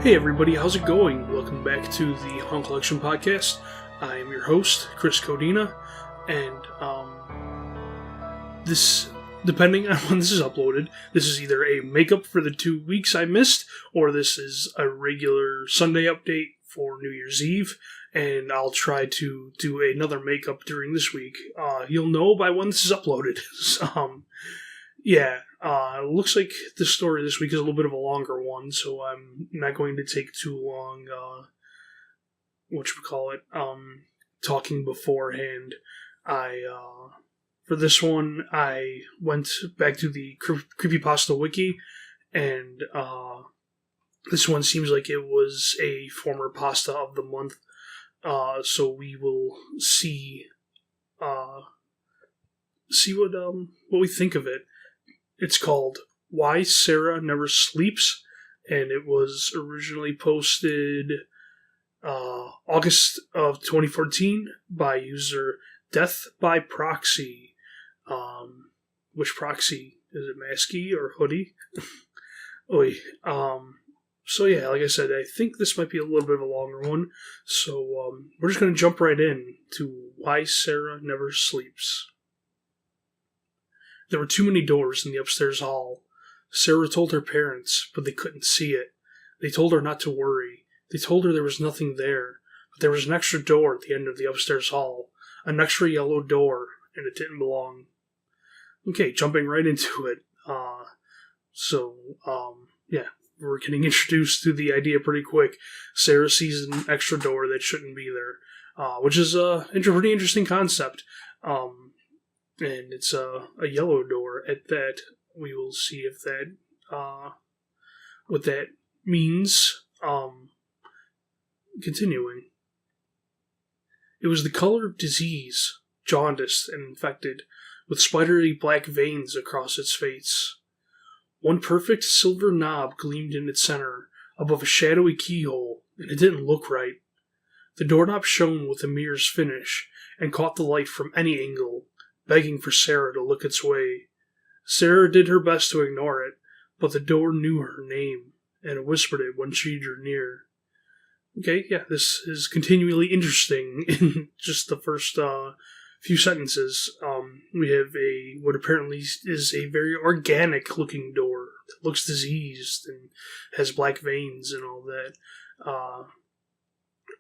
Hey everybody, how's it going? Welcome back to the Haunt Collection Podcast. I am your host, Chris Codina, and this, depending on when this is uploaded, this is either a makeup for the 2 weeks I missed, or this is a regular Sunday update for New Year's Eve, and I'll try to do another makeup during this week. You'll know by when this is uploaded. It looks like the story this week is a little bit of a longer one, so I'm not going to take too long, talking beforehand. For this one, I went back to the Creepypasta Wiki, and this one seems like it was a former pasta of the month, so we will see what we think of it. It's called Why Sarah Never Sleeps, and it was originally posted August of 2014 by user Death by Proxy. Which proxy? Is it Masky or Hoodie? Like I said, I think this might be a little bit of a longer one, so we're just going to jump right in to Why Sarah Never Sleeps. There were too many doors in the upstairs hall. Sarah told her parents, but they couldn't see it. They told her not to worry. They told her there was nothing there, but there was an extra door at the end of the upstairs hall. An extra yellow door, and it didn't belong. Okay, jumping right into it. We're getting introduced to the idea pretty quick. Sarah sees an extra door that shouldn't be there, which is a pretty interesting concept. And it's a yellow door at that. We will see if that, what that means. Continuing. It was the color of disease, jaundiced and infected, with spidery black veins across its face. One perfect silver knob gleamed in its center, above a shadowy keyhole, and it didn't look right. The doorknob shone with a mirror's finish, and caught the light from any angle, begging for Sarah to look its way. Sarah did her best to ignore it, but the door knew her name, and it whispered it when she drew near. Okay, yeah, this is continually interesting in just the first few sentences. We have what apparently is a very organic-looking door that looks diseased and has black veins and all that.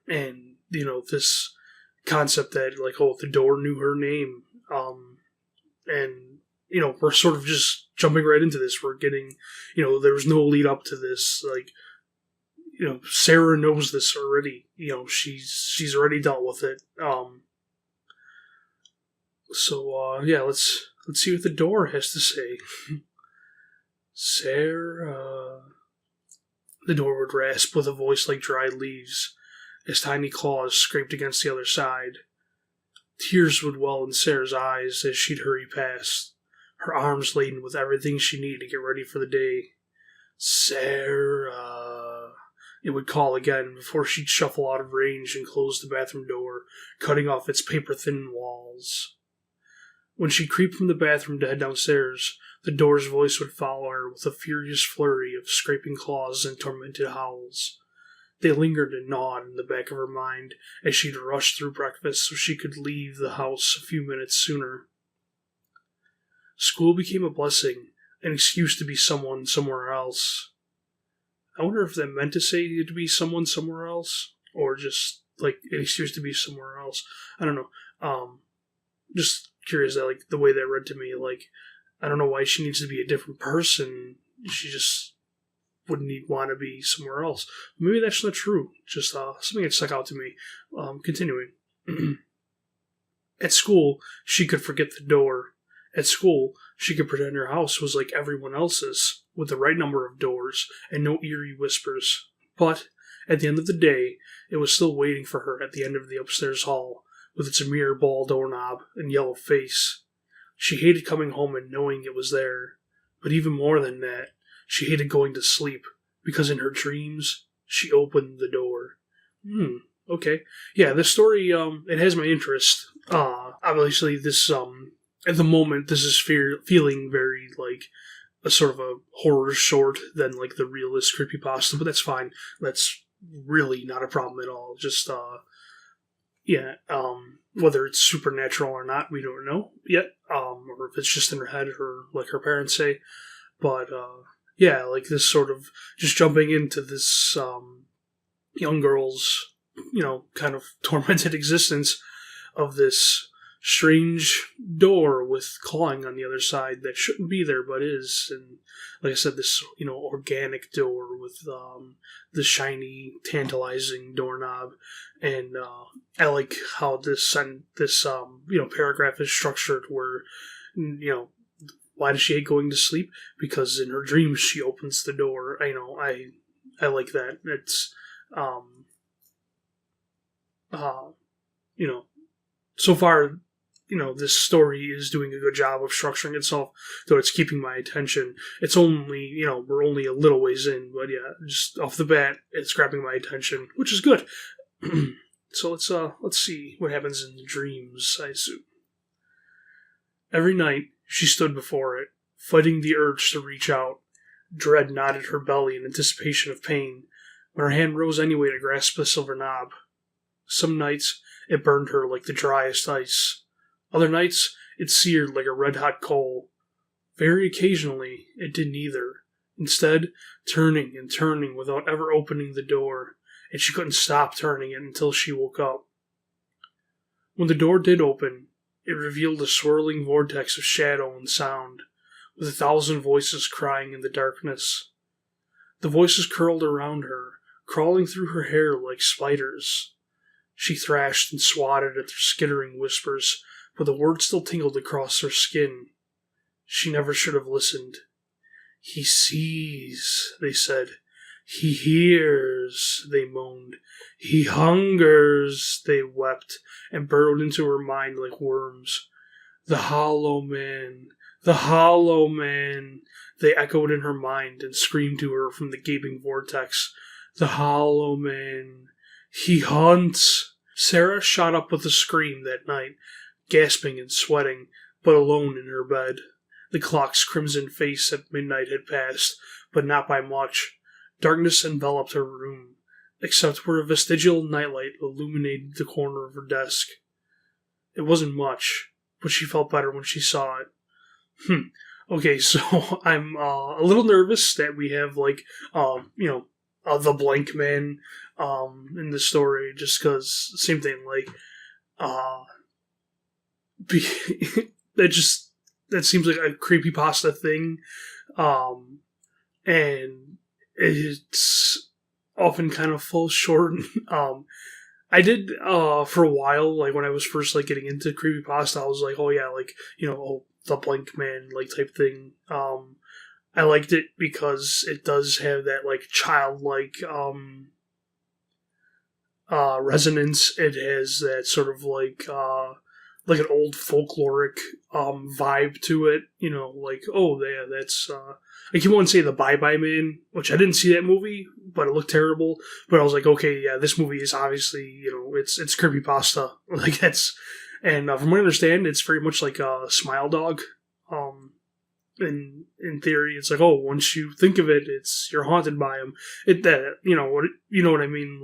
And, this concept that, the door knew her name. We're sort of just jumping right into this. We're getting, there was no lead up to this. Sarah knows this already. She's already dealt with it. Let's see what the door has to say. Sarah. The door would rasp with a voice like dried leaves, as tiny claws scraped against the other side. Tears would well in Sarah's eyes as she'd hurry past, her arms laden with everything she needed to get ready for the day. Sarah, it would call again before she'd shuffle out of range and close the bathroom door, cutting off its paper-thin walls. When she'd creep from the bathroom to head downstairs, the door's voice would follow her with a furious flurry of scraping claws and tormented howls. They lingered and gnawed in the back of her mind as she'd rush through breakfast so she could leave the house a few minutes sooner. School became a blessing, an excuse to be someone somewhere else. I wonder if that meant to say to be someone somewhere else, or just, an excuse to be somewhere else. I don't know. Just curious that, the way that read to me, I don't know why she needs to be a different person. She just wouldn't want to be somewhere else. Maybe that's not true. Just something that stuck out to me. Continuing. At school, she could forget the door. At school, she could pretend her house was like everyone else's, with the right number of doors and no eerie whispers. But, at the end of the day, it was still waiting for her at the end of the upstairs hall, with its mirror ball doorknob and yellow face. She hated coming home and knowing it was there. But even more than that, she hated going to sleep, because in her dreams, she opened the door. Okay. Yeah, this story, it has my interest. Obviously, this, at the moment, this is feeling very, a sort of a horror short than like the realist creepypasta, but that's fine. That's really not a problem at all. Just whether it's supernatural or not, we don't know yet, or if it's just in her head, or like her parents say. But like this sort of just jumping into this young girl's, kind of tormented existence of this strange door with clawing on the other side that shouldn't be there but is, and like I said, this organic door with the shiny, tantalizing doorknob, and I like how this paragraph is structured, where why does she hate going to sleep? Because in her dreams she opens the door. I like that. It's so far, this story is doing a good job of structuring itself, though it's keeping my attention. It's only, we're only a little ways in, but yeah, just off the bat, it's grabbing my attention, which is good. So let's see what happens in the dreams, I assume. Every night, she stood before it, fighting the urge to reach out. Dread knotted her belly in anticipation of pain, but her hand rose anyway to grasp the silver knob. Some nights, it burned her like the driest ice. Other nights, it seared like a red-hot coal. Very occasionally, it didn't either. Instead, turning and turning without ever opening the door, and she couldn't stop turning it until she woke up. When the door did open, it revealed a swirling vortex of shadow and sound, with 1,000 voices crying in the darkness. The voices curled around her, crawling through her hair like spiders. She thrashed and swatted at their skittering whispers, but the words still tingled across her skin. She never should have listened. He sees, they said. He hears, they moaned. He hungers, they wept, and burrowed into her mind like worms. The Hollow Man, the Hollow Man, they echoed in her mind and screamed to her from the gaping vortex. The Hollow Man, he hunts. Sarah shot up with a scream that night, gasping and sweating, but alone in her bed. The clock's crimson face at midnight had passed, but not by much. Darkness enveloped her room, except where a vestigial nightlight illuminated the corner of her desk. It wasn't much, but she felt better when she saw it. Okay, so I'm a little nervous that we have, the Blank Man in the story, just because, same thing, that seems like a creepypasta thing, and it's often kind of falls short. I did, for a while, when I was first, getting into creepypasta, I was like, oh yeah, the Blank Man, type thing. I liked it because it does have that, childlike, resonance. It has that sort of, an old folkloric, vibe to it. Oh, yeah, that's, I keep wanting to say The Bye Bye Man, which I didn't see that movie, but it looked terrible. But I was like, okay, yeah, this movie is obviously, it's creepypasta. And from what I understand, it's very much like a Smile Dog. In theory, it's once you think of it, you're haunted by him. You know what I mean?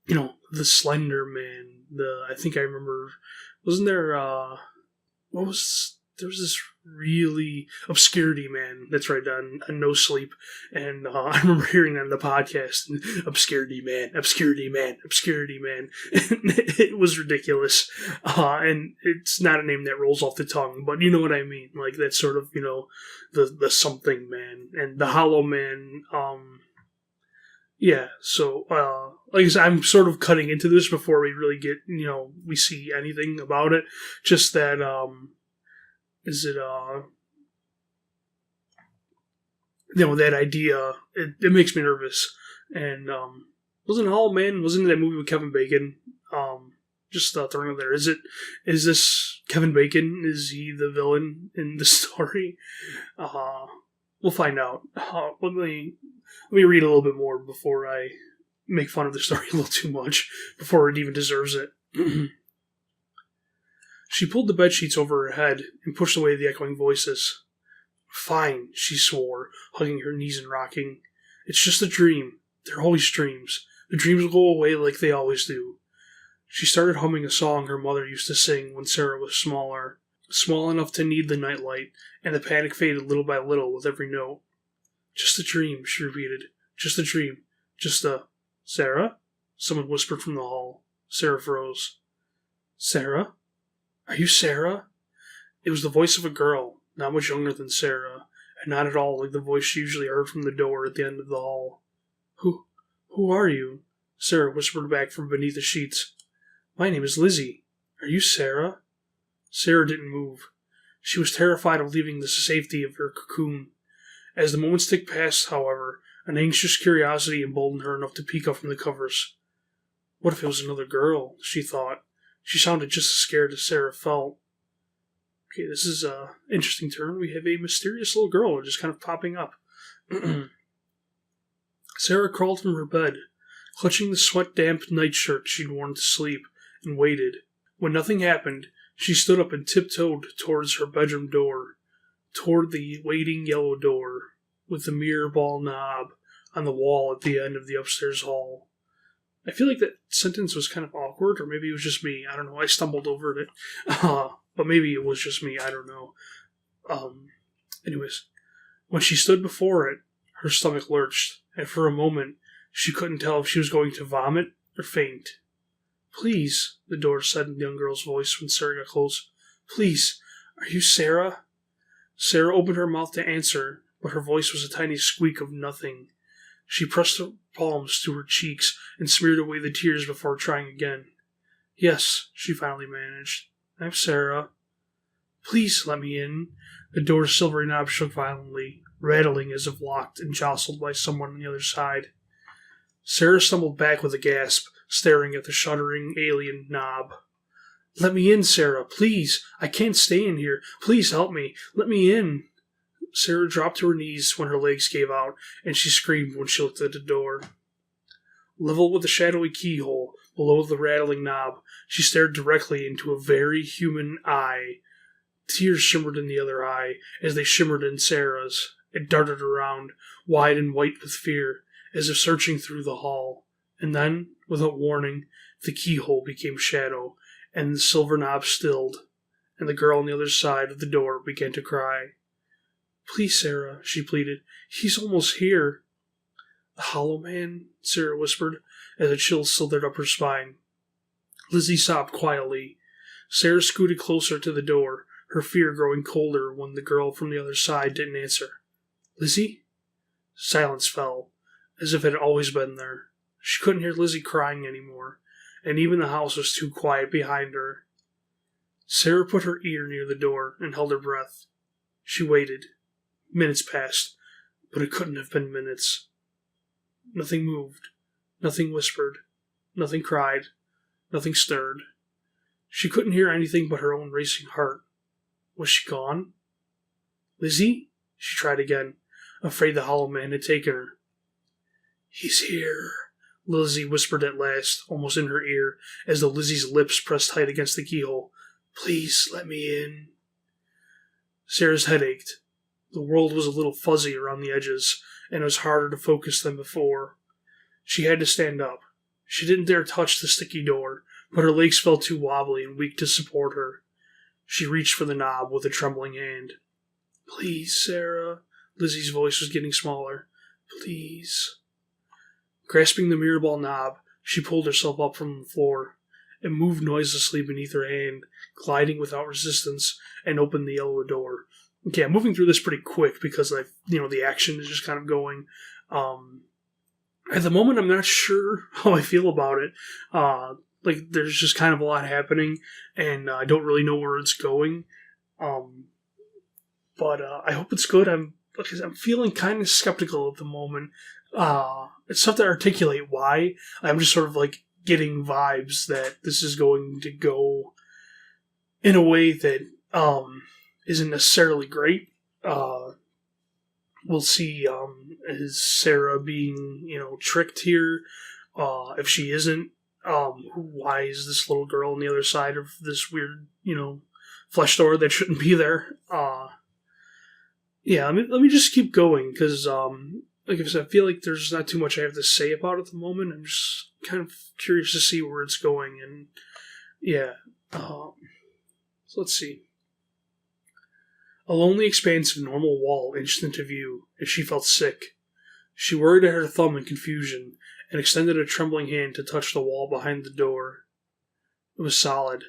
The Slender Man. I think I remember, wasn't there, there was this really Obscurity Man, that's right, on No Sleep, and I remember hearing that on the podcast, Obscurity Man, Obscurity Man, Obscurity Man, and it was ridiculous, and it's not a name that rolls off the tongue, but you know what I mean, that sort of, the something man, and the Hollow Man, yeah, so, like I said, I'm sort of cutting into this before we really get, we see anything about it, just that, that idea, it makes me nervous. And, wasn't Hollow Man, wasn't that movie with Kevin Bacon? Just throwing it there. Is this Kevin Bacon? Is he the villain in the story? We'll find out. Let me read a little bit more before I make fun of the story a little too much, before it even deserves it. She pulled the bedsheets over her head and pushed away the echoing voices. Fine, she swore, hugging her knees and rocking. It's just a dream. They're always dreams. The dreams will go away like they always do. She started humming a song her mother used to sing when Sarah was smaller, small enough to need the nightlight, and the panic faded little by little with every note. Just a dream, she repeated. Just a dream. Just a... Sarah? Someone whispered from the hall. Sarah froze. Sarah? Are you Sarah? It was the voice of a girl, not much younger than Sarah, and not at all like the voice she usually heard from the door at the end of the hall. Who are you? Sarah whispered back from beneath the sheets. My name is Lizzie. Are you Sarah? Sarah didn't move. She was terrified of leaving the safety of her cocoon. As the moments ticked past, however, an anxious curiosity emboldened her enough to peek up from the covers. What if it was another girl? She thought. She sounded just as scared as Sarah felt. Okay, this is an interesting turn. We have a mysterious little girl just kind of popping up. Sarah crawled from her bed, clutching the sweat-damp nightshirt she'd worn to sleep, and waited. When nothing happened, she stood up and tiptoed towards her bedroom door, toward the waiting yellow door, with the mirror ball knob on the wall at the end of the upstairs hall. I feel like that sentence was kind of awkward, or maybe it was just me. I don't know. I stumbled over it. But maybe it was just me. I don't know. Anyways, when she stood before it, her stomach lurched, and for a moment, she couldn't tell if she was going to vomit or faint. Please, the door said in the young girl's voice when Sarah got close. Please, are you Sarah? Sarah opened her mouth to answer, but her voice was a tiny squeak of nothing. She pressed her palms to her cheeks and smeared away the tears before trying again. Yes, she finally managed. I'm Sarah. Please let me in. The door's silvery knob shook violently, rattling as if locked and jostled by someone on the other side. Sarah stumbled back with a gasp, staring at the shuddering alien knob. Let me in, Sarah, please. I can't stay in here. Please help me. Let me in. Sarah dropped to her knees when her legs gave out, and she screamed when she looked at the door. Level with the shadowy keyhole, below the rattling knob, she stared directly into a very human eye. Tears shimmered in the other eye, as they shimmered in Sarah's. It darted around, wide and white with fear, as if searching through the hall. And then, without warning, the keyhole became shadow, and the silver knob stilled, and the girl on the other side of the door began to cry. Please, Sarah, she pleaded. He's almost here. The Hollow Man, Sarah whispered, as a chill slithered up her spine. Lizzie sobbed quietly. Sarah scooted closer to the door, her fear growing colder when the girl from the other side didn't answer. Lizzie? Silence fell, as if it had always been there. She couldn't hear Lizzie crying anymore, and even the house was too quiet behind her. Sarah put her ear near the door and held her breath. She waited. Minutes passed, but it couldn't have been minutes. Nothing moved. Nothing whispered. Nothing cried. Nothing stirred. She couldn't hear anything but her own racing heart. Was she gone? Lizzie? She tried again, afraid the Hollow Man had taken her. He's here, Lizzie whispered at last, almost in her ear, as though Lizzie's lips pressed tight against the keyhole. Please let me in. Sarah's head ached. The world was a little fuzzy around the edges, and it was harder to focus than before. She had to stand up. She didn't dare touch the sticky door, but her legs felt too wobbly and weak to support her. She reached for the knob with a trembling hand. Please, Sarah. Lizzie's voice was getting smaller. Please. Grasping the mirror ball knob, she pulled herself up from the floor. It moved noiselessly beneath her hand, gliding without resistance, and opened the yellow door. Okay, I'm moving through this pretty quick because the action is just kind of going. At the moment, I'm not sure how I feel about it. There's just kind of a lot happening, and I don't really know where it's going. But I hope it's good. I'm feeling kind of skeptical at the moment. It's tough to articulate why. I'm just sort of getting vibes that this is going to go in a way that isn't necessarily great. We'll see. Is Sarah being tricked here? If she isn't, why is this little girl on the other side of this weird flesh door that shouldn't be there? yeah, let me just keep going because, like I said, I feel like there's not too much I have to say about it at the moment. I'm just kind of curious to see where it's going, and yeah. So let's see. A lonely expanse of normal wall inched into view as she felt sick. She worried at her thumb in confusion and extended a trembling hand to touch the wall behind the door. It was solid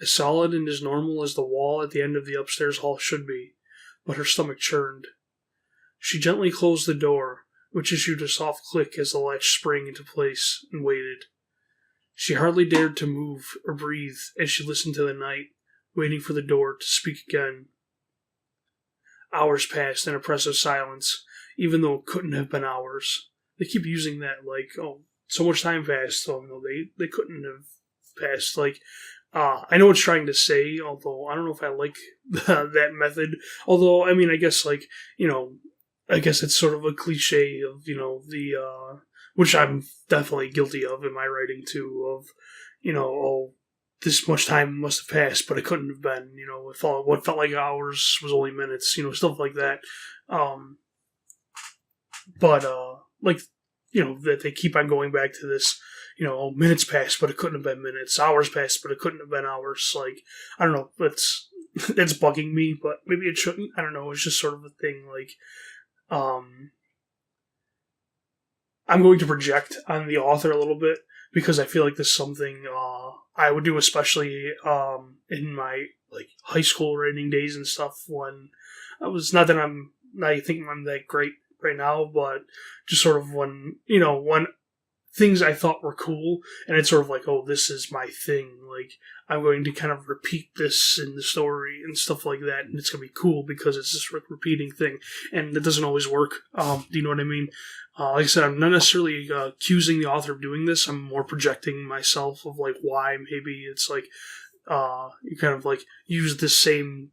and as normal as the wall at the end of the upstairs hall should be, but her stomach churned. She gently closed the door, which issued a soft click as the latch sprang into place, and waited. She hardly dared to move or breathe as she listened to the night, waiting for the door to speak again. Hours passed in oppressive silence, even though it couldn't have been hours. They keep using that, like, oh, so much time passed, so no, they couldn't have passed. Like, I know what it's trying to say, although I don't know if I like that method. Although, I mean, I guess, like, I guess it's sort of a cliche of, which I'm definitely guilty of in my writing too, of, oh, this much time must have passed, but it couldn't have been, what felt like hours was only minutes, stuff like that. But, like, that they keep on going back to this, minutes passed, but it couldn't have been minutes, hours passed, but it couldn't have been hours. Like, I don't know, that's bugging me, but maybe it shouldn't. I don't know, it's just sort of a thing, like, I'm going to project on the author a little bit because I feel like this is something I would do, especially in my like high school writing days and stuff. When I was not that I think I'm that great right now, but just sort of when things I thought were cool, and it's sort of like, oh, this is my thing. Like, I'm going to kind of repeat this in the story and stuff like that, and it's going to be cool because it's this repeating thing, and it doesn't always work. Do you know what I mean? Like I said, I'm not necessarily accusing the author of doing this. I'm more projecting myself of like why maybe it's like you kind of like use the same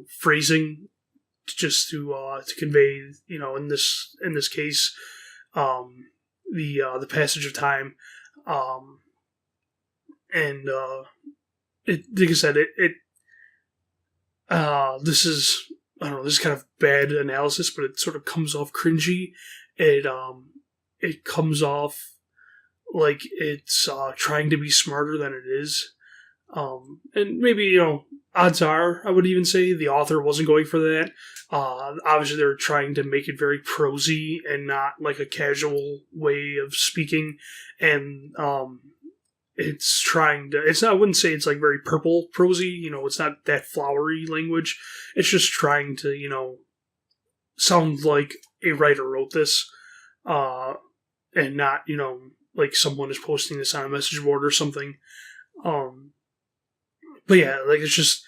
phrasing just to convey in this case the passage of time, and it like I said this is I don't know, this is kind of bad analysis, but it sort of comes off cringy. It comes off like it's trying to be smarter than it is, and maybe odds are I would even say the author wasn't going for that. Obviously, they're trying to make it very prosy and not like a casual way of speaking, and it's trying to. It's not. I wouldn't say it's like very purple prosy. It's not that flowery language. It's just trying to sound like a writer wrote this, and not like someone is posting this on a message board or something. But yeah, like it's just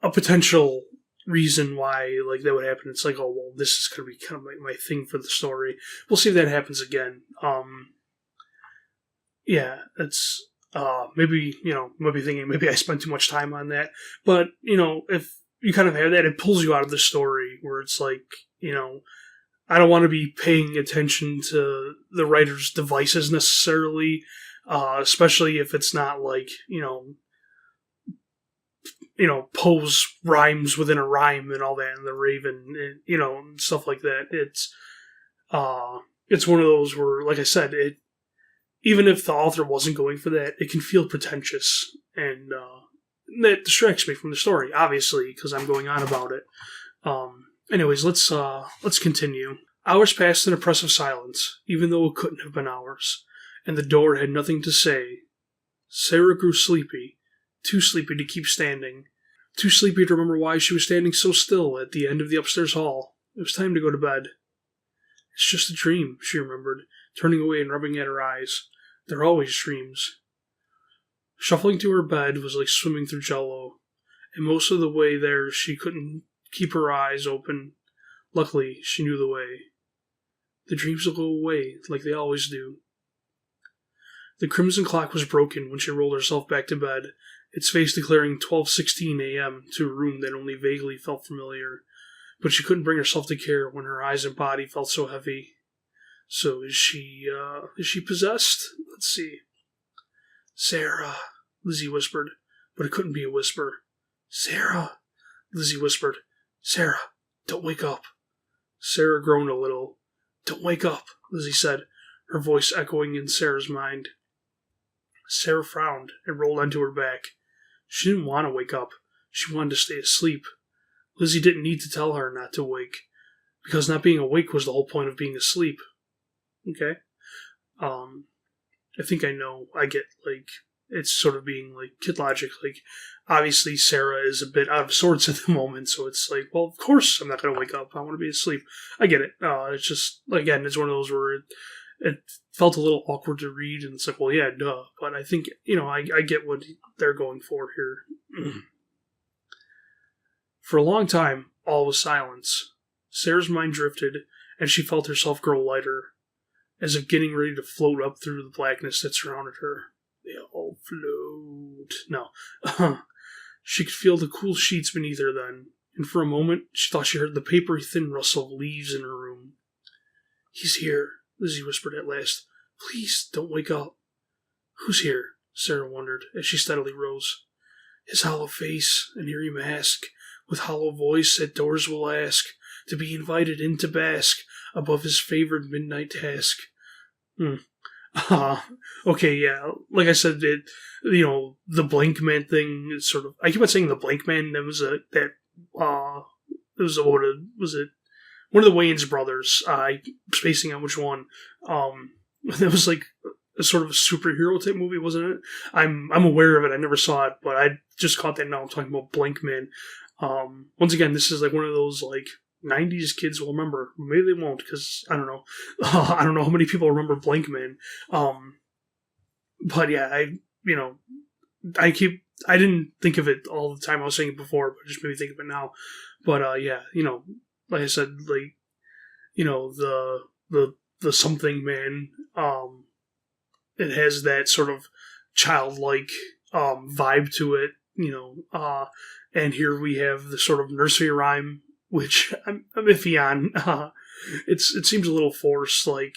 a potential reason why like that would happen. It's like, oh well, this is gonna be kind of my thing for the story. We'll see if that happens again. Yeah, it's maybe might be thinking maybe I spent too much time on that, but if you kind of have that, it pulls you out of the story where it's like I don't want to be paying attention to the writer's devices necessarily, especially if it's not like Poe's rhymes within a rhyme and all that, and the Raven, and stuff like that. It's one of those where, like I said, even if the author wasn't going for that, it can feel pretentious, and that distracts me from the story, obviously, because I'm going on about it. Anyways, let's continue. Hours passed in oppressive silence, even though it couldn't have been hours, and the door had nothing to say. Sarah grew sleepy, too sleepy to keep standing, too sleepy to remember why she was standing so still at the end of the upstairs hall. It was time to go to bed. It's just a dream, she remembered, turning away and rubbing at her eyes. They're always dreams. Shuffling to her bed was like swimming through jello, and most of the way there she couldn't keep her eyes open. Luckily, she knew the way. The dreams will go away, like they always do. The crimson clock was broken when she rolled herself back to bed, its face declaring 12:16 a.m. to a room that only vaguely felt familiar. But she couldn't bring herself to care when her eyes and body felt so heavy. So is she possessed? Let's see. Sarah, Lizzie whispered, but it couldn't be a whisper. Sarah, Lizzie whispered. Sarah, Don't wake up. Sarah groaned a little. Don't wake up, Lizzie said, her voice echoing in Sarah's mind. Sarah frowned and rolled onto her back. She didn't want to wake up. She wanted to stay asleep. Lizzie didn't need to tell her not to wake, because not being awake was the whole point of being asleep. Okay? I think I know. I get, like, it's sort of being, like, kid logic. Like, obviously Sarah is a bit out of sorts at the moment, so it's like, well, of course I'm not going to wake up. I want to be asleep. I get it. It's just, again, it's one of those where it felt a little awkward to read, and it's like, well, yeah, duh. But I think, I get what they're going for here. For a long time, all was silence. Sarah's mind drifted, and she felt herself grow lighter, as if getting ready to float up through the blackness that surrounded her. They all float. No. She could feel the cool sheets beneath her then, and for a moment she thought she heard the papery thin rustle of leaves in her room. He's here, Lizzie whispered at last. Please don't wake up. Who's here? Sarah wondered, as she steadily rose. His hollow face and eerie mask, with hollow voice at doors will ask, to be invited in to bask above his favored midnight task. Okay, yeah. Like I said, the Blankman thing is sort of. I keep on saying the Blankman. That was was it? One of the Wayans brothers. I'm spacing on which one. That was like a sort of a superhero type movie, wasn't it? I'm aware of it. I never saw it, but I just caught that now. I'm talking about Blankman. Once again, this is like one of those like 90s kids will remember. Maybe they won't, because I don't know. I don't know how many people remember Blankman. But yeah, I didn't think of it all the time. I was saying it before, but just made me think of it now. But yeah, like I said, like the something man. It has that sort of childlike vibe to it, and here we have the sort of nursery rhyme, which I'm iffy on. It seems a little forced. Like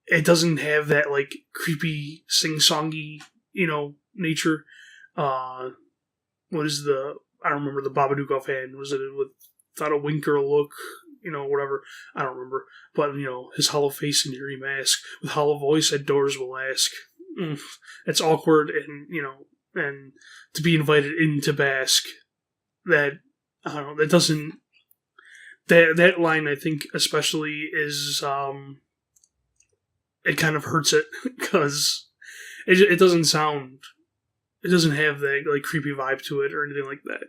it doesn't have that like creepy sing-songy, nature. What is I don't remember the Babadook offhand. Was it without a wink or a look? Whatever. I don't remember. But, his hollow face and eerie mask, with hollow voice at doors will ask. It's awkward and, and to be invited in to bask. That, I don't know, that doesn't, that line, I think, especially is, it kind of hurts it, because it doesn't sound, it doesn't have that, like, creepy vibe to it or anything like that.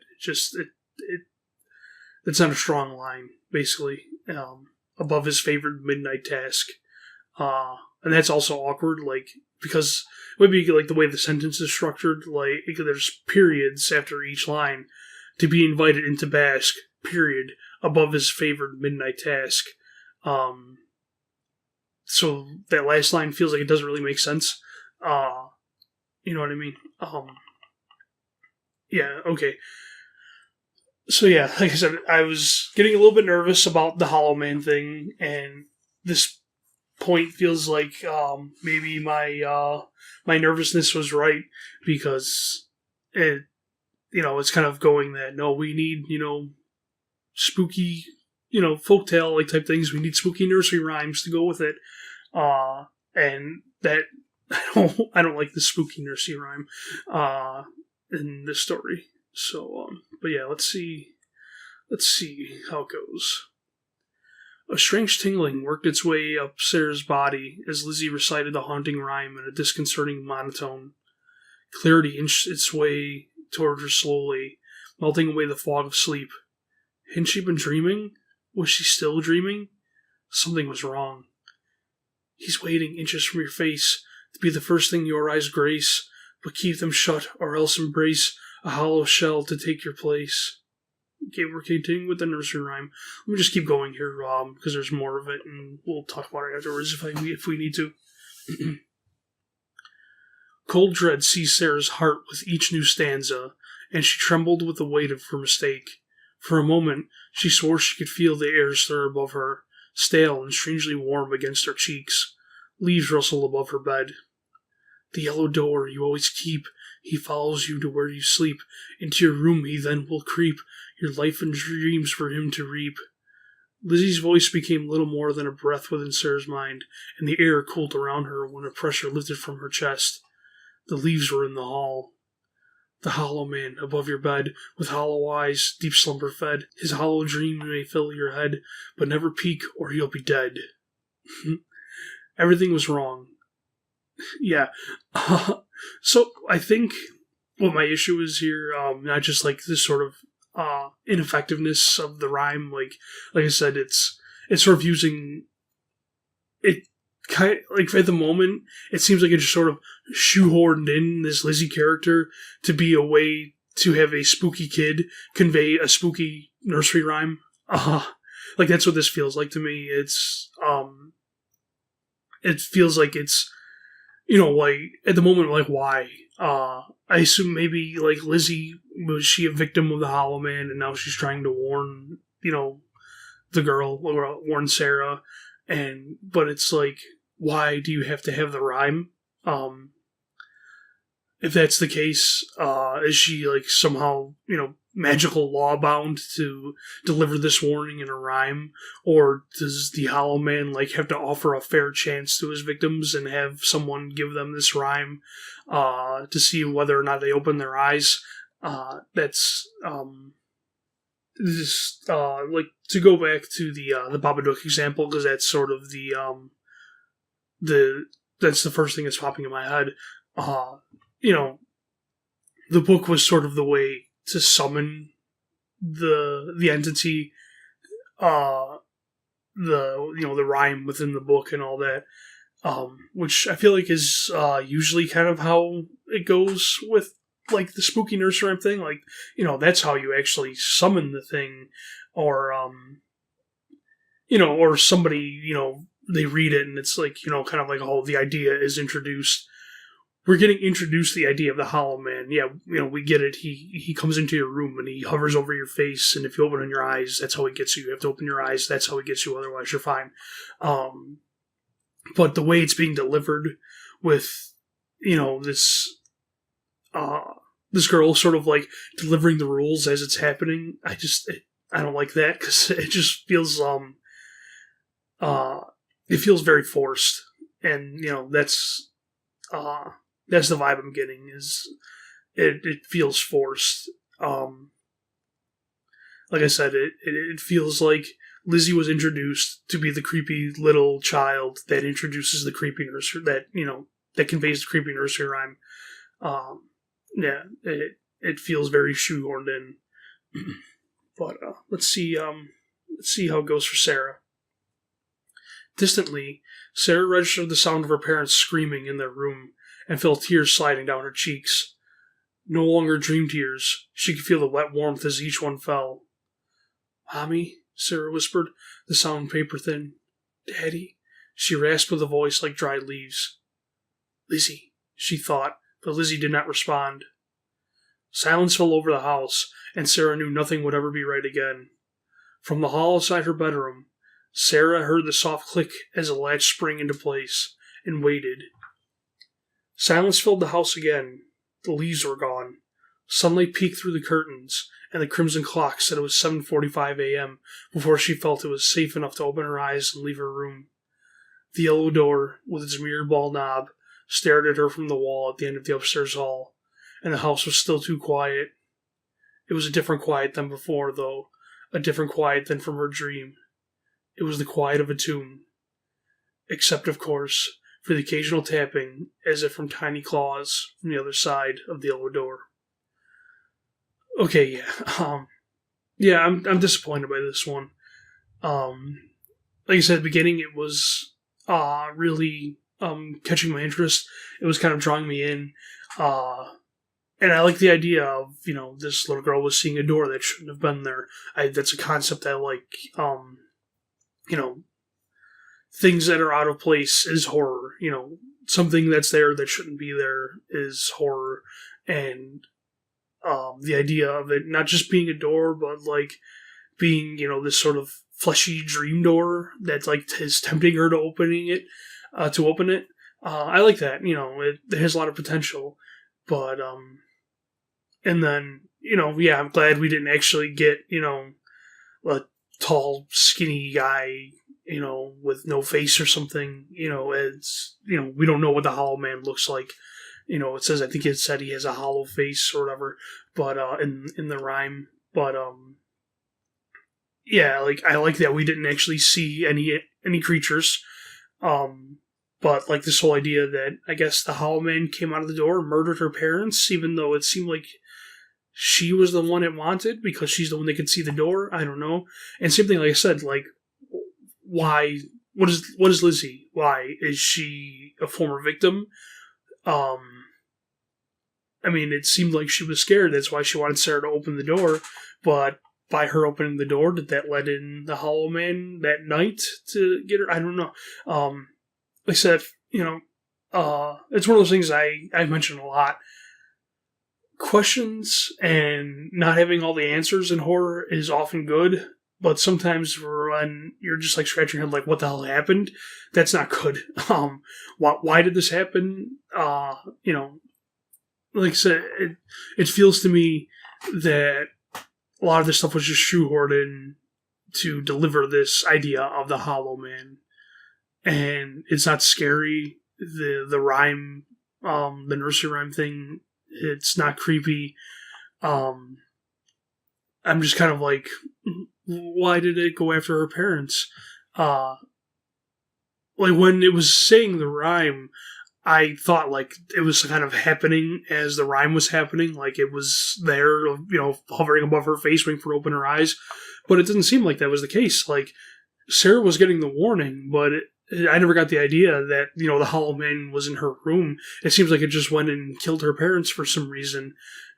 It's not a strong line, basically, above his favorite midnight task. And that's also awkward, like, because maybe like the way the sentence is structured, like, there's periods after each line. To be invited into bask, period, above his favorite midnight task. So that last line feels like it doesn't really make sense. You know what I mean? Yeah, okay. So yeah, like I said, I was getting a little bit nervous about the Hollow Man thing, and this point feels like maybe my nervousness was right, because it's kind of going that no, we need spooky folktale like type things. We need spooky nursery rhymes to go with it, and that I don't like the spooky nursery rhyme in this story. So, but yeah, let's see how it goes. A strange tingling worked its way up Sarah's body as Lizzie recited the haunting rhyme in a disconcerting monotone. Clarity inched its way toward her slowly, melting away the fog of sleep. Hadn't she been dreaming? Was she still dreaming? Something was wrong. He's waiting inches from your face to be the first thing your eyes grace, but keep them shut or else embrace a hollow shell to take your place. Okay, we're continuing with the nursery rhyme. Let me just keep going here, because there's more of it, and we'll talk about it afterwards if we need to. Cold dread seized Sarah's heart with each new stanza, and she trembled with the weight of her mistake. For a moment, she swore she could feel the air stir above her, stale and strangely warm against her cheeks. Leaves rustled above her bed. The yellow door you always keep He follows you to where you sleep. Into your room he then will creep, your life and dreams for him to reap. Lizzie's voice became little more than a breath within Sarah's mind, and the air cooled around her when a pressure lifted from her chest. The leaves were in the hall. The hollow man above your bed, with hollow eyes, deep slumber fed. His hollow dream may fill your head, but never peek or you'll be dead. Everything was wrong. Yeah. So I think what my issue is here, not just like this sort of ineffectiveness of the rhyme, like I said, it's sort of using it kind of, like at the moment it seems like it's just sort of shoehorned in this Lizzie character to be a way to have a spooky kid convey a spooky nursery rhyme. Like that's what this feels like to me. It's it feels like it's, like at the moment, like why? I assume maybe like Lizzie, was she a victim of the Hollow Man, and now she's trying to warn, the girl, or warn Sarah, but it's like, why do you have to have the rhyme? If that's the case, is she like somehow, magical law bound to deliver this warning in a rhyme? Or does the Hollow Man like have to offer a fair chance to his victims and have someone give them this rhyme to see whether or not they open their eyes? That's just like to go back to the Babadook example, because that's sort of that's the first thing that's popping in my head. The book was sort of the way to summon the entity, the rhyme within the book and all that, which I feel like is usually kind of how it goes with like the spooky nursery rhyme thing. Like, that's how you actually summon the thing, or or somebody, they read it and it's like, kind of like, oh, the idea is introduced. We're getting introduced to the idea of the Hollow Man. Yeah, we get it. He comes into your room and he hovers over your face, and if you open your eyes, that's how he gets you. You have to open your eyes, that's how he gets you, otherwise you're fine. But the way it's being delivered with, this girl sort of like delivering the rules as it's happening, I don't like that, because it just feels, it feels very forced. And, that's the vibe I'm getting, is it feels forced. Like I said, it feels like Lizzie was introduced to be the creepy little child that introduces the creepy nursery, that conveys the creepy nursery rhyme. Yeah, it feels very shoehorned in. But let's see how it goes for Sarah. Distantly, Sarah registered the sound of her parents screaming in their room, and felt tears sliding down her cheeks. No longer dream tears. She could feel the wet warmth as each one fell. "Mommy," Sarah whispered, the sound paper thin. "Daddy," she rasped with a voice like dried leaves. "Lizzie," she thought, but Lizzie did not respond. Silence fell over the house, and Sarah knew nothing would ever be right again. From the hall outside her bedroom, Sarah heard the soft click as a latch sprang into place, and waited. Silence filled the house again. The leaves were gone. Sunlight peeked through the curtains, and the crimson clock said it was 7:45 a.m. before she felt it was safe enough to open her eyes and leave her room. The yellow door, with its mirrored ball knob, stared at her from the wall at the end of the upstairs hall, and the house was still too quiet. It was a different quiet than before, though, a different quiet than from her dream. It was the quiet of a tomb. Except, of course, for the occasional tapping, as if from tiny claws, from the other side of the yellow door. Okay, yeah. I'm disappointed by this one. Like I said at the beginning, it was really catching my interest. It was kind of drawing me in. And I like the idea of, this little girl was seeing a door that shouldn't have been there. That's a concept I like. Things that are out of place is horror. Something that's there that shouldn't be there is horror. And the idea of it not just being a door, but like being, this sort of fleshy dream door that like is tempting her to open it. I like that. It has a lot of potential. But and then yeah, I'm glad we didn't actually get a tall, skinny guy, with no face or something. It's we don't know what the Hollow Man looks like. It says, I think it said he has a hollow face or whatever, but in the rhyme, but yeah, like I like that we didn't actually see any creatures, but like this whole idea that I guess the Hollow Man came out of the door and murdered her parents, even though it seemed like she was the one it wanted because she's the one that could see the door. I don't know. And same thing, like I said, like why? What is Lizzie? Why is she a former victim? Um, I mean, it seemed like she was scared. That's why she wanted Sarah to open the door. But by her opening the door, did that let in the Hollow Man that night to get her? I don't know. Like I said, it's one of those things I mention a lot. Questions and not having all the answers in horror is often good, but sometimes when you're just like scratching your head, like, what the hell happened? That's not good. Why did this happen? Like I said, it feels to me that a lot of this stuff was just shoehorned in to deliver this idea of the Hollow Man, and it's not scary. The rhyme, the nursery rhyme thing, it's not creepy. I'm just kind of like, why did it go after her parents? Like when it was saying the rhyme, I thought like it was kind of happening as the rhyme was happening, like it was there, hovering above her face, waiting for her to open her eyes. But it didn't seem like that was the case. Like Sarah was getting the warning, but I never got the idea that the Hollow Man was in her room. It seems like it just went and killed her parents for some reason,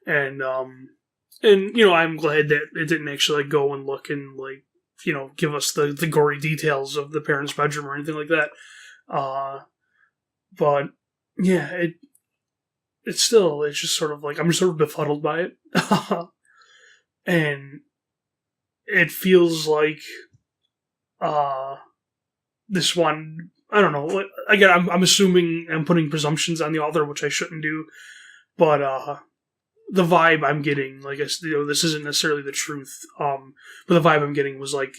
and I'm glad that it didn't actually like go and look and like give us the gory details of the parents' bedroom or anything like that. But yeah, it's just sort of like I'm sort of befuddled by it, and it feels like this one. I don't know. Again, I'm assuming I'm putting presumptions on the author, which I shouldn't do, but the vibe I'm getting, like this isn't necessarily the truth. But the vibe I'm getting was like,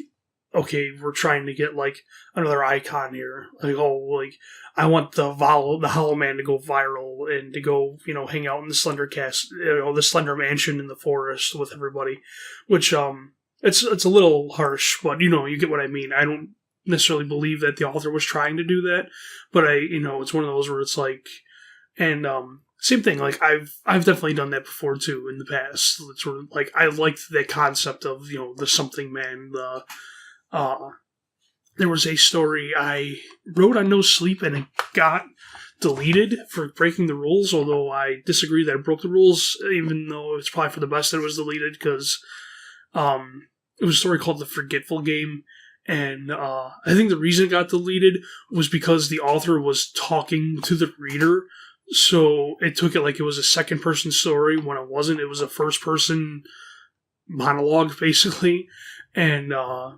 okay, we're trying to get like another icon here. Like, I want the Hollow Man to go viral and to go, hang out in the the Slender Mansion in the forest with everybody. Which it's a little harsh, but you get what I mean. I don't necessarily believe that the author was trying to do that, but it's one of those where it's like, and same thing. Like I've definitely done that before too in the past. It's sort of like I liked that concept of the Something Man. There was a story I wrote on No Sleep and it got deleted for breaking the rules. Although I disagree that it broke the rules, even though it's probably for the best that it was deleted because it was a story called The Forgetful Game. And I think the reason it got deleted was because the author was talking to the reader. So it took it like it was a second-person story when it wasn't. It was a first-person monologue, basically. And I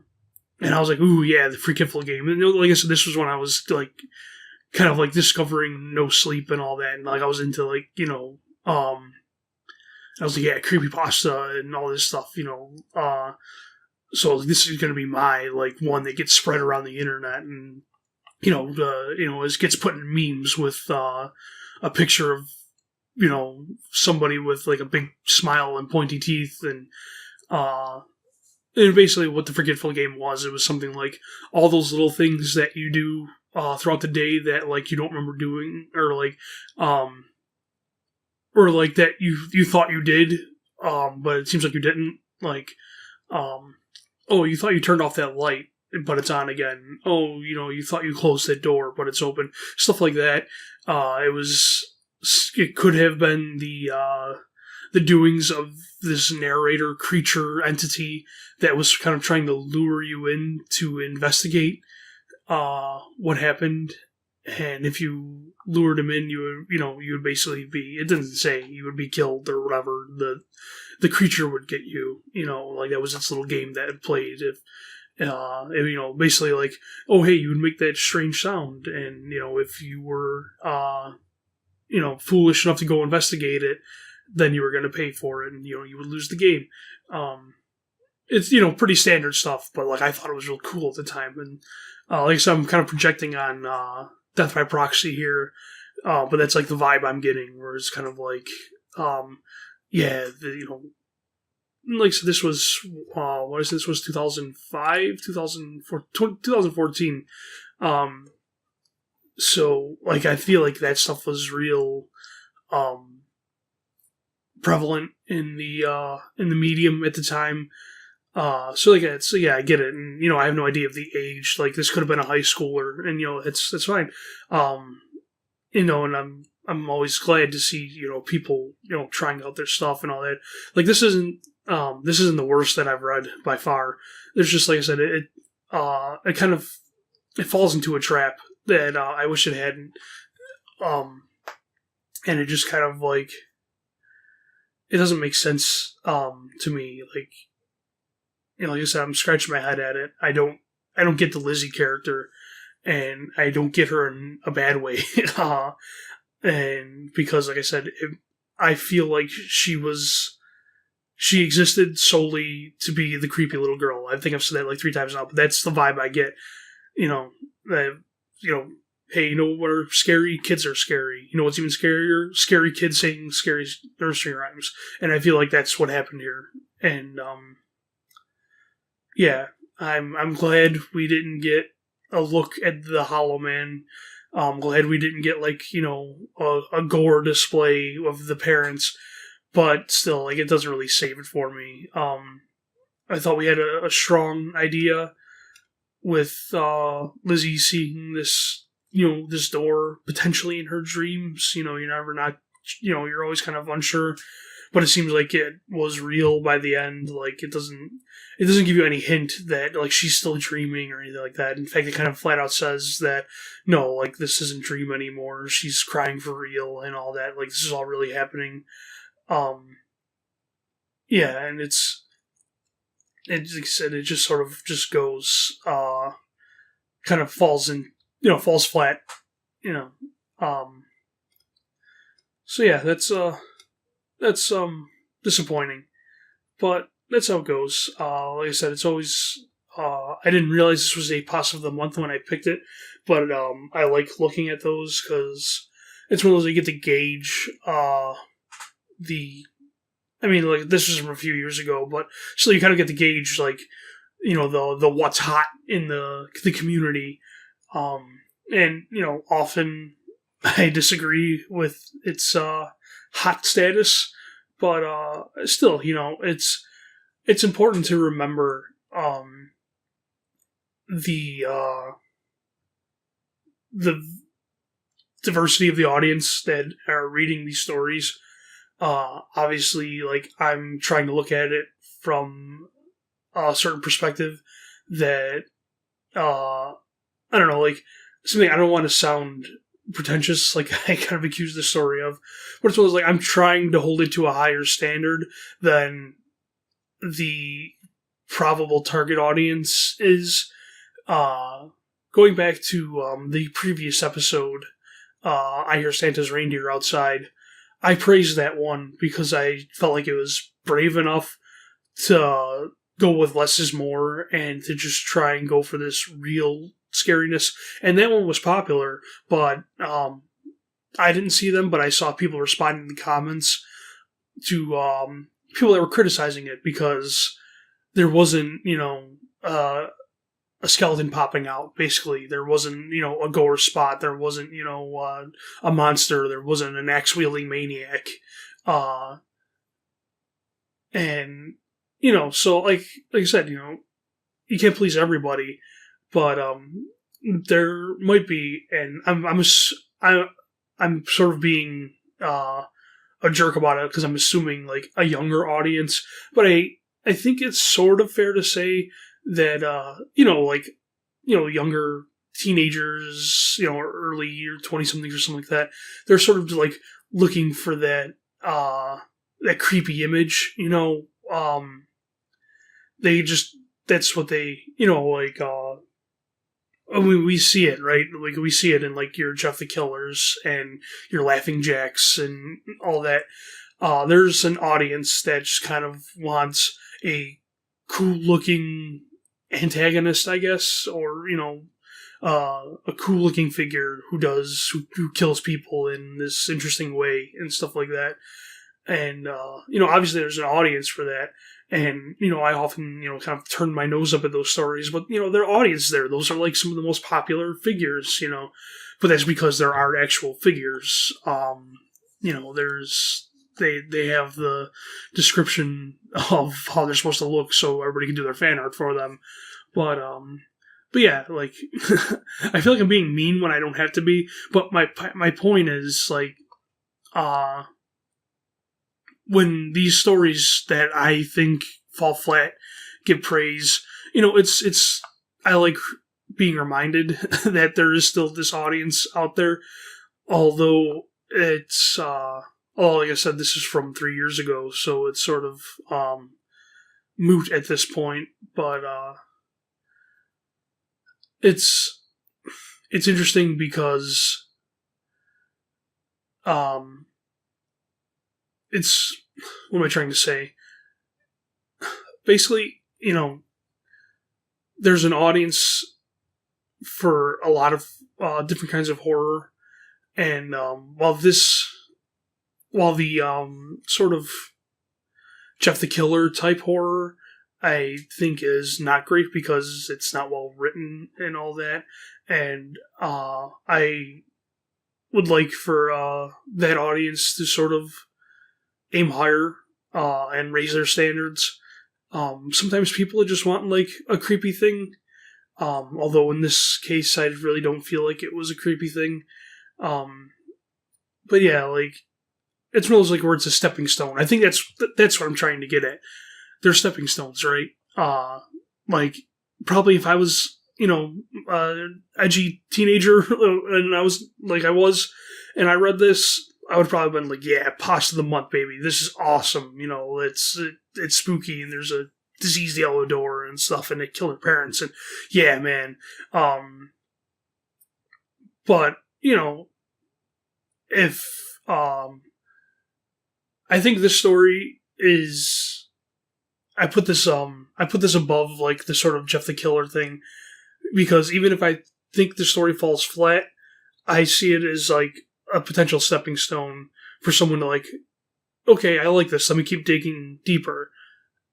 was like, ooh, yeah, The Forgetful Game. And like I said, this was when I was like kind of like discovering No Sleep and all that. And like I was into like, I was like, yeah, creepypasta and all this stuff, so this is going to be my like one that gets spread around the internet, and it gets put in memes with a picture of somebody with like a big smile and pointy teeth, and basically what The Forgetful Game was, it was something like all those little things that you do throughout the day that like you don't remember doing, or like that you thought you did, but it seems like you didn't, like oh, you thought you turned off that light, but it's on again. Oh, you thought you closed that door, but it's open. Stuff like that. It could have been the doings of this narrator creature entity that was kind of trying to lure you in to investigate what happened. And if you lured him in, you would basically be, it didn't say you would be killed or whatever. The creature would get you, like that was its little game that it played. If basically like, oh, hey, you would make that strange sound. And, if you were, foolish enough to go investigate it, then you were going to pay for it, and you would lose the game. It's pretty standard stuff, but like I thought it was real cool at the time, and like I said, I'm kind of projecting on Death by Proxy here, but that's like the vibe I'm getting, where it's kind of like, like so this was what is this was 2005, 2014. So like I feel like that stuff was real prevalent in the medium at the time. So I get it, and I have no idea of the age. Like this could have been a high schooler, and it's fine. And I'm always glad to see people trying out their stuff and all that. Like this isn't the worst that I've read by far. There's just, like I said, it falls into a trap that I wish it hadn't. And it just kind of like it doesn't make sense to me. Like like I said, I'm scratching my head at it. I don't get the Lizzie character, and I don't get her in a bad way. And because, like I said, I feel like she existed solely to be the creepy little girl. I think I've said that like 3 times now, but that's the vibe I get. Hey, where scary kids are scary. What's even scarier? Scary kids saying scary nursery rhymes. And I feel like that's what happened here. And yeah, I'm glad we didn't get a look at the Hollow Man. I'm glad we didn't get like a gore display of the parents, but still, like it doesn't really save it for me. I thought we had a strong idea with Lizzie seeing this this door potentially in her dreams. You're never not you're always kind of unsure, but it seems like it was real by the end. Like it doesn't give you any hint that like she's still dreaming or anything like that. In fact, it kind of flat out says that no, like this isn't dream anymore. She's crying for real and all that. Like this is all really happening. Yeah, and like I said, it just sort of just goes kind of falls flat. So yeah, that's disappointing, but that's how it goes. Like I said, it's always. I didn't realize this was a pass of the month when I picked it, but I like looking at those because it's one of those you get to gauge like this was from a few years ago, but still you kind of get to gauge like the what's hot in the community, and often I disagree with its hot status, but still, it's important to remember the diversity of the audience that are reading these stories. Obviously, like I'm trying to look at it from a certain perspective that I don't know, like something I don't want to sound pretentious, like I kind of accuse the story of, but it's like I'm trying to hold it to a higher standard than the probable target audience is. Going back to the previous episode, I Hear Santa's Reindeer Outside, I praised that one because I felt like it was brave enough to go with less is more and to just try and go for this real scariness. And that one was popular, but I didn't see them, but I saw people responding in the comments to people that were criticizing it because there wasn't, a skeleton popping out, basically. There wasn't, a gore spot. There wasn't, a monster. There wasn't an axe-wielding maniac. And, so, like I said, you can't please everybody, but there might be, and I'm sort of being a jerk about it because I'm assuming, like, a younger audience, but I think it's sort of fair to say that, younger teenagers, early or 20-somethings or something like that, they're sort of like looking for that creepy image, they just, that's what they, I mean, we see it, right? Like, we see it in, like, your Jeff the Killers and your Laughing Jacks and all that. There's an audience that just kind of wants a cool-looking antagonist, I guess, or, a cool-looking figure who kills people in this interesting way and stuff like that. And, obviously there's an audience for that. And, I often, kind of turn my nose up at those stories, but, there are audience there. Those are like some of the most popular figures, but that's because there are actual figures. They have the description of how they're supposed to look so everybody can do their fan art for them. But yeah, like, I feel like I'm being mean when I don't have to be, but my point is, like, when these stories that I think fall flat get praise, it's I like being reminded that there is still this audience out there, although it's like I said, this is from 3 years ago, so it's sort of moot at this point, but it's interesting because it's, what am I trying to say? Basically, there's an audience for a lot of different kinds of horror, and while the sort of Jeff the Killer type horror, I think is not great because it's not well written and all that, and I would like for that audience to sort of aim higher and raise their standards. Sometimes people just want, like, a creepy thing, although in this case I really don't feel like it was a creepy thing. But yeah, like, it's one of those, like, where it's a stepping stone. I think that's what I'm trying to get at. They're stepping stones, right? Like, probably if I was, edgy teenager, and I was, and I read this, I would probably have been like, yeah, pasta of the month, baby. This is awesome. It's spooky, and there's a diseased yellow door and stuff, and they kill their parents, and yeah, man. But, if, I think this story is, I put this above, like, the sort of Jeff the Killer thing, because even if I think the story falls flat, I see it as, like, a potential stepping stone for someone to, like, okay, I like this, let me keep digging deeper,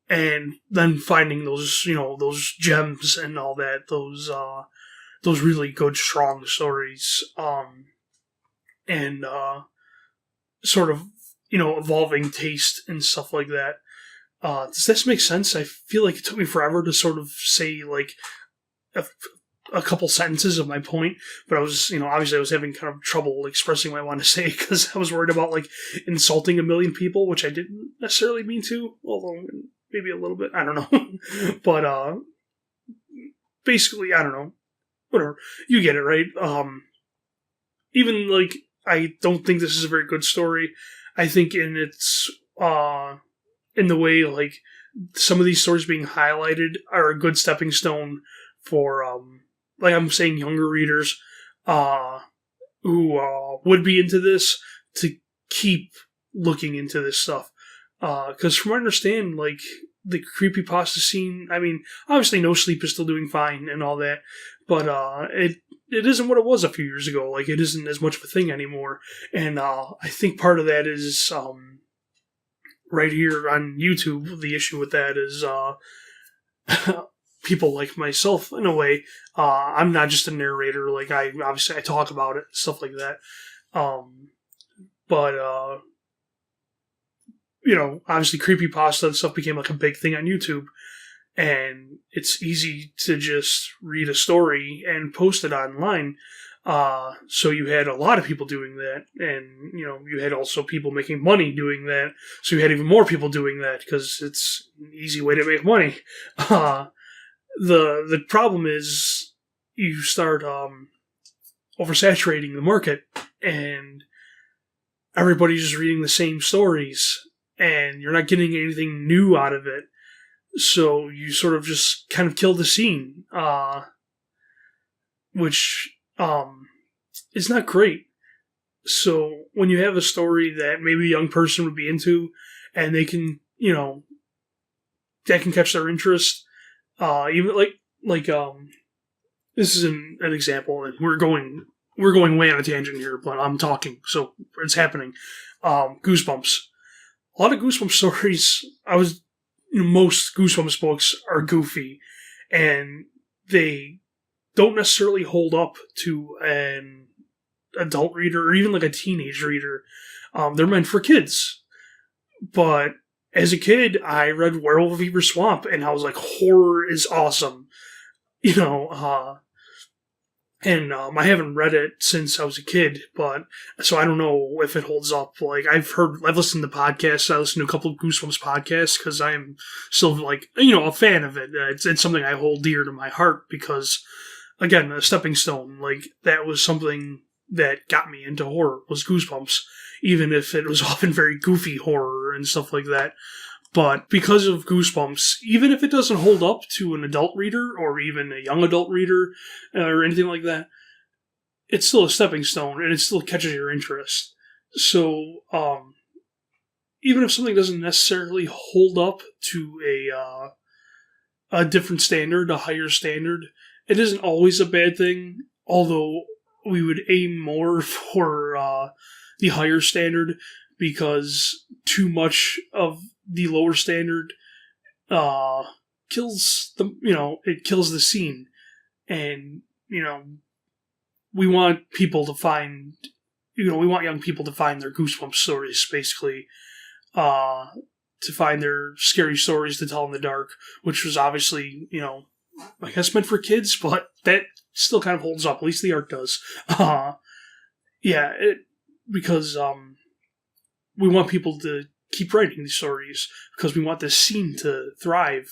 and then finding those, those gems and all that, those really good, strong stories, and sort of, evolving taste and stuff like that. Does this make sense? I feel like it took me forever to sort of say, like, a couple sentences of my point, but I was, obviously I was having kind of trouble expressing what I wanted to say because I was worried about, like, insulting a million people, which I didn't necessarily mean to, although maybe a little bit, I don't know. But, basically, I don't know. Whatever. You get it, right? Even, like, I don't think this is a very good story. I think in its, in the way, like, some of these stories being highlighted are a good stepping stone for, like I'm saying, younger readers who would be into this to keep looking into this stuff. Because from what I understand, like, the creepypasta scene, I mean, obviously No Sleep is still doing fine and all that, but it isn't what it was a few years ago. Like, it isn't as much of a thing anymore. And I think part of that is right here on YouTube. The issue with that is people like myself, in a way. I'm not just a narrator. Like, I talk about it, stuff like that. But obviously creepypasta and stuff became, like, a big thing on YouTube. And it's easy to just read a story and post it online. So you had a lot of people doing that, and, you had also people making money doing that, so you had even more people doing that, because it's an easy way to make money. The problem is, you start, oversaturating the market, and everybody's just reading the same stories, and you're not getting anything new out of it, so you sort of just kind of kill the scene. which is not great. So when you have a story that maybe a young person would be into, and they can, that can catch their interest, even like this is an example, and we're going way on a tangent here, but I'm talking, so it's happening. Goosebumps. A lot of Goosebumps stories, most Goosebumps books are goofy, and they don't necessarily hold up to an adult reader or even like a teenage reader. They're meant for kids. But as a kid, I read Werewolf of Beaver Swamp, and I was like, horror is awesome. And I haven't read it since I was a kid, but so I don't know if it holds up. Like I've listened to podcasts. I listened to a couple of Goosebumps podcasts because I'm still like a fan of it. It's something I hold dear to my heart because, again, a stepping stone. Like that was something that got me into horror was Goosebumps, even if it was often very goofy horror and stuff like that. But because of Goosebumps, even if it doesn't hold up to an adult reader or even a young adult reader or anything like that, it's still a stepping stone and it still catches your interest. So, even if something doesn't necessarily hold up to a different standard, a higher standard, it isn't always a bad thing, although we would aim more for the higher standard because too much of the lower standard kills the scene, and we want people to find we want young people to find their Goosebumps stories, basically, to find their scary stories to tell in the dark, which was obviously I guess meant for kids, but that still kind of holds up. At least the art does. Because we want people to keep writing these stories because we want this scene to thrive.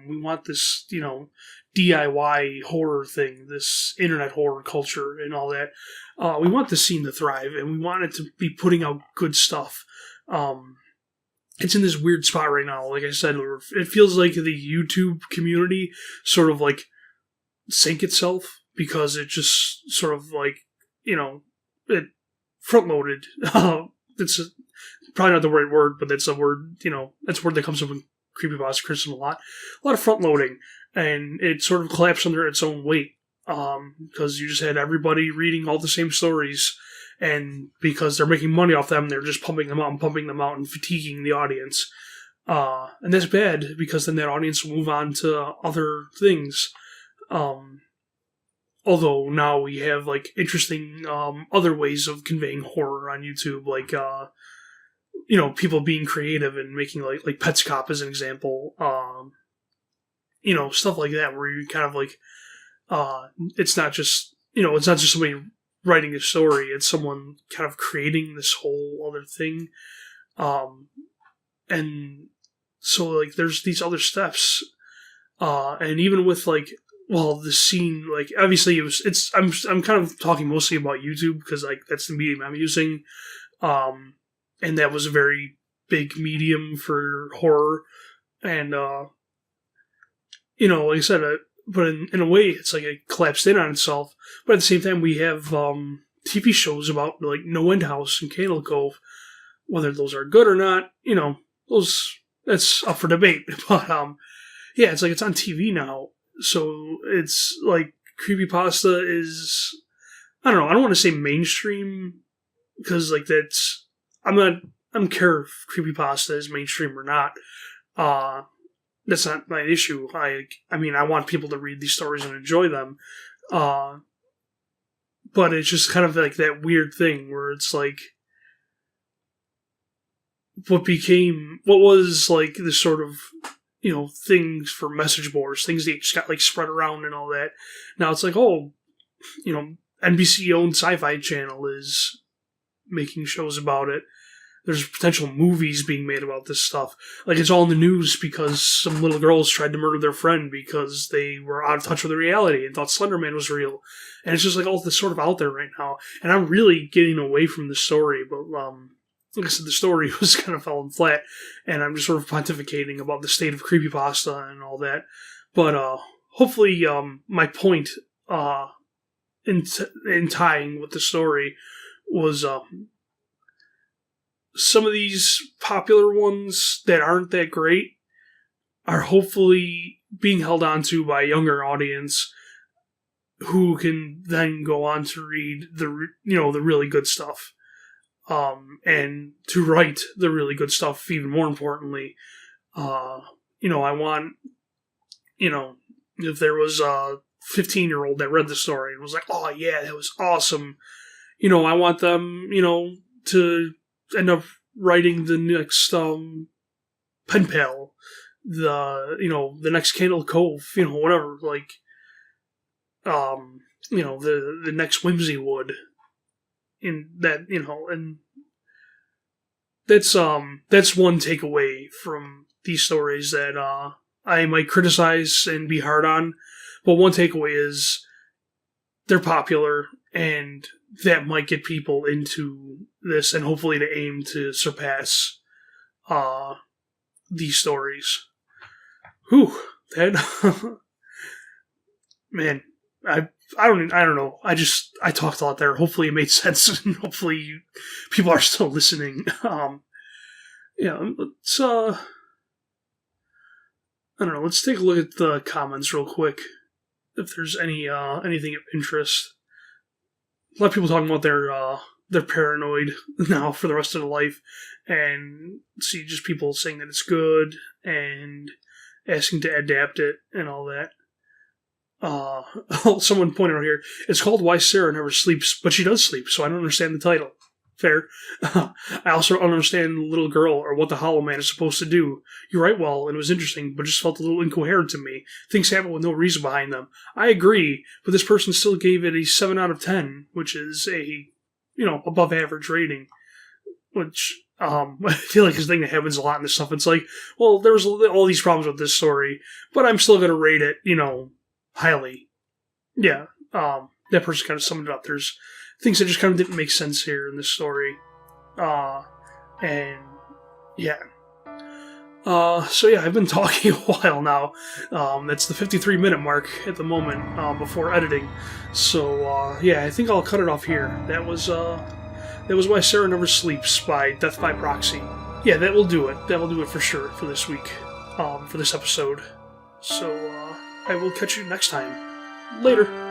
We want this, DIY horror thing, this internet horror culture and all that. We want the scene to thrive, and we want it to be putting out good stuff. It's in this weird spot right now. Like I said, it feels like the YouTube community sort of like sank itself because it just sort of like, it front-loaded. It's probably not the right word, but that's a word, that's a word that comes up in creepypasta criticism a lot. A lot of front-loading, and it sort of collapsed under its own weight because you just had everybody reading all the same stories, and because they're making money off them, they're just pumping them out and fatiguing the audience. And that's bad because then that audience will move on to other things. Although now we have like interesting other ways of conveying horror on YouTube, like people being creative and making like Pets Cop as an example. Stuff like that where you kind of like it's not just somebody writing a story, it's someone kind of creating this whole other thing. And so like there's these other steps. And even with like the scene, like obviously I'm kind of talking mostly about YouTube because like that's the medium I'm using. And that was a very big medium for horror. And like I said, but in a way, it's like it collapsed in on itself. But at the same time, we have TV shows about like No End House and Candle Cove. Whether those are good or not, that's up for debate. But it's like it's on TV now, so it's like creepypasta is, I don't know. I don't want to say mainstream because like I don't care if creepypasta is mainstream or not. That's not my issue. I want people to read these stories and enjoy them. But it's just kind of like that weird thing where it's like what was like this sort of, things for message boards, things that just got like spread around and all that. Now it's like, NBC owned Sci-Fi Channel is making shows about it. There's potential movies being made about this stuff. Like, it's all in the news because some little girls tried to murder their friend because they were out of touch with the reality and thought Slender Man was real. And it's just like all this sort of out there right now. And I'm really getting away from the story, but like I said, the story was kind of falling flat, and I'm just sort of pontificating about the state of creepypasta and all that. But hopefully my point in tying with the story was some of these popular ones that aren't that great are hopefully being held onto by a younger audience who can then go on to read the really good stuff, and to write the really good stuff. Even more importantly, I want, if there was a 15-year-old that read the story and was like, "Oh yeah, that was awesome," I want them, to end up writing the next Pen Pal, the next Candle Cove, whatever, like, the next Whimsywood, in that, and that's one takeaway from these stories that I might criticize and be hard on, but one takeaway is they're popular, and that might get people into this, and hopefully to aim to surpass these stories. Whew, that man, I don't know. I talked a lot there. Hopefully it made sense, and hopefully people are still listening. Let's I don't know. Let's take a look at the comments real quick. If there's anything of interest. A lot of people talking about they're paranoid now for the rest of their life, and see just people saying that it's good and asking to adapt it and all that. Someone pointed out here, it's called Why Sarah Never Sleeps, but she does sleep, so I don't understand the title. Fair. I also don't understand the little girl or what the Hollow Man is supposed to do. You write well, and it was interesting, but just felt a little incoherent to me. Things happen with no reason behind them. I agree, but this person still gave it a 7 out of 10, which is a, above average rating. Which, I feel like is a thing that happens a lot in this stuff. It's like, well, there's all these problems with this story, but I'm still going to rate it, highly. Yeah, that person kind of summed it up. There's things that just kind of didn't make sense here in this story. And yeah. So yeah, I've been talking a while now. That's the 53-minute mark at the moment, before editing. So, yeah, I think I'll cut it off here. That was Why Sarah Never Sleeps by Death by Proxy. Yeah, that will do it. That will do it for sure for this week, for this episode. So, I will catch you next time. Later.